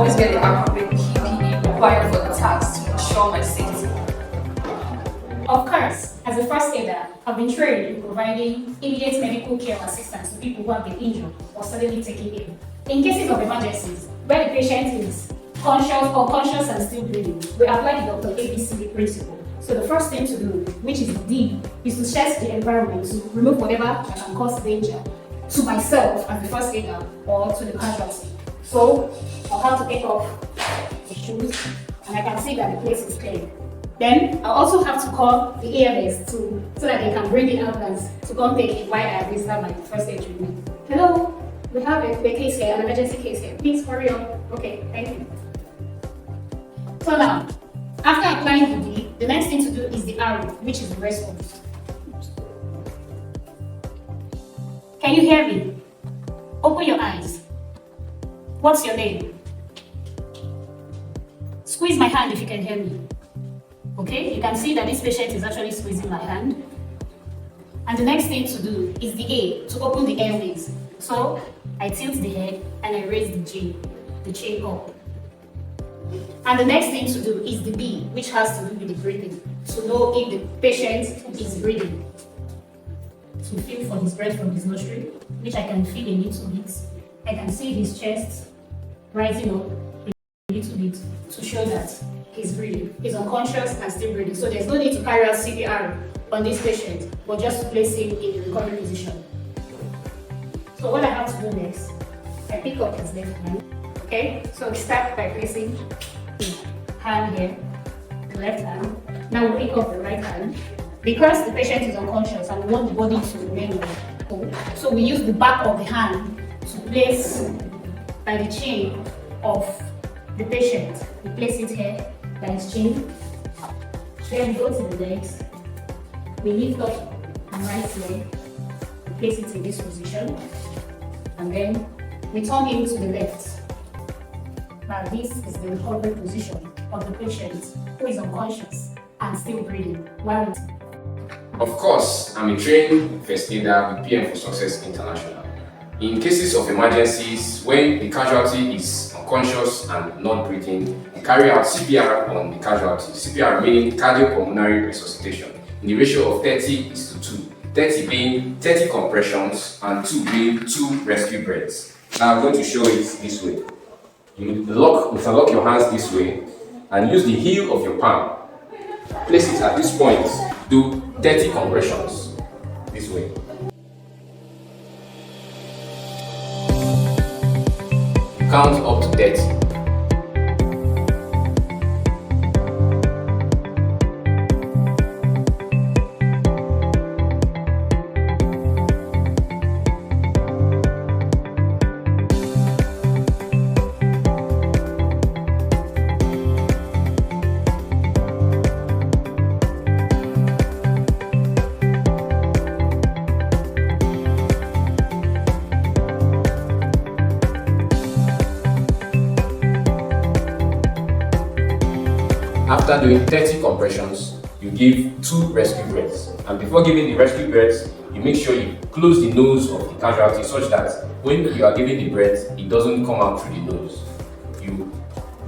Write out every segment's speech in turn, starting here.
always get the appropriate PPE required for the task to ensure my safety. Of course, as a first aider, I've been trained in providing immediate medical care assistance to people who have been injured or suddenly taken ill. In cases of emergencies, where the patient is unconscious and still breathing, we apply the Dr. ABC principle. So the first thing to do, which is D, is to check the environment to remove whatever that can cause danger to myself as the first aider or to the casualty. So I'll have to take off the shoes and I can see that the place is clean. Then I'll also have to call the AMS so that they can bring the ambulance to come take it while I administer my first aid treatment. Hello, we have a case here, an emergency case here. Please hurry up. Okay, thank you. So now, after applying the D, the next thing to do is the R, which is the response. Can you hear me? Open your eyes. What's your name? Squeeze my hand if you can hear me. Okay, you can see that this patient is actually squeezing my hand. And the next thing to do is the A, to open the airways. So I tilt the head and I raise the chain up. And the next thing to do is the B, which has to do with the breathing, to know if the patient is breathing. To feel for his breath from his nostril, which I can feel a little bit. I can see his chest rising up a little bit to show that he's breathing. He's unconscious and still breathing. So there's no need to carry out CPR on this patient, but just to place him in the recovery position. So what I have to do next, I pick up his left hand. Okay, so we start by placing the hand here, the left hand. Now we pick up the right hand. Because the patient is unconscious and we want the body to remain cool, so we use the back of the hand to place by the chain of the patient. We place it here by his chain. Then we go to the legs. We lift up the right leg, we place it in this position, and then we turn him to the left. Now this is the recovery position of the patient who is unconscious and still breathing while Of course, I'm a trained first aider with PM4Success International. In cases of emergencies, when the casualty is unconscious and not breathing, we carry out CPR on the casualty. CPR meaning cardiopulmonary resuscitation in the ratio of 30:2. 30 being 30 compressions and 2 being 2 rescue breaths. Now I'm going to show it this way. You interlock your hands this way and use the heel of your palm. Place it at this point. Do 30 compressions this way. Count up to 30. After doing 30 compressions, you give 2 rescue breaths. And before giving the rescue breaths, you make sure you close the nose of the casualty such that when you are giving the breath, it doesn't come out through the nose. You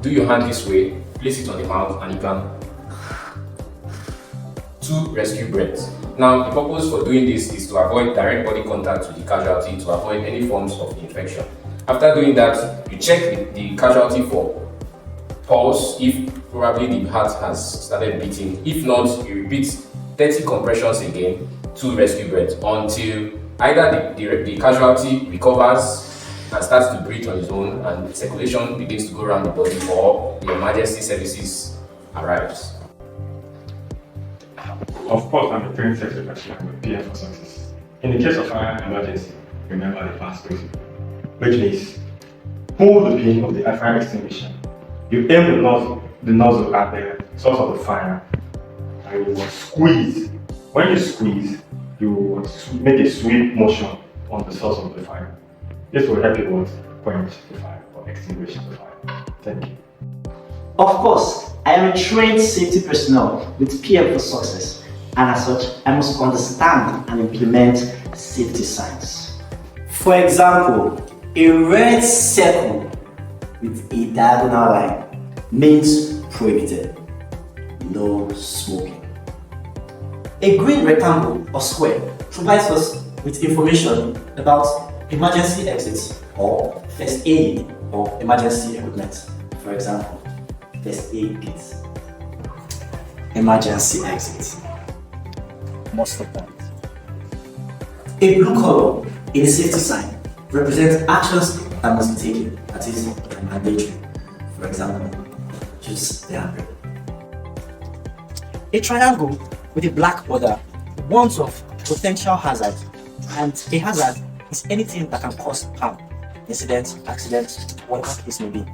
do your hand this way, place it on the mouth, and you can 2 rescue breaths. Now, the purpose for doing this is to avoid direct body contact with the casualty to avoid any forms of infection. After doing that, you check the casualty for pulse if probably the heart has started beating. If not, you repeat 30 compressions again, 2 rescue breaths until either the casualty recovers and starts to breathe on his own and circulation begins to go around the body, or the emergency services arrives. Of course, I'm a trained safety professional with PM4Success. In the case of fire emergency, remember the first principle, which means pull the pin of the fire extinguisher. You aim the nozzle at the source of the fire and you will squeeze. When you squeeze, you will make a sweep motion on the source of the fire. This will help you quench the fire or extinguish the fire. Thank you. Of course, I am a trained safety personnel with PM4Success, and as such, I must understand and implement safety science. For example, a red circle with a diagonal line means prohibited. No smoking. A green rectangle or square provides us with information about emergency exits or first aid or emergency equipment. For example, first aid kits, emergency exits. Most of them. A blue color in a safety sign represents actions that must be taken, that is mandatory. For example, use the handbrake. A triangle with a black border warns of potential hazard, and a hazard is anything that can cause harm, incident, accident, whatever case may be.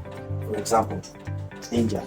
For example, danger.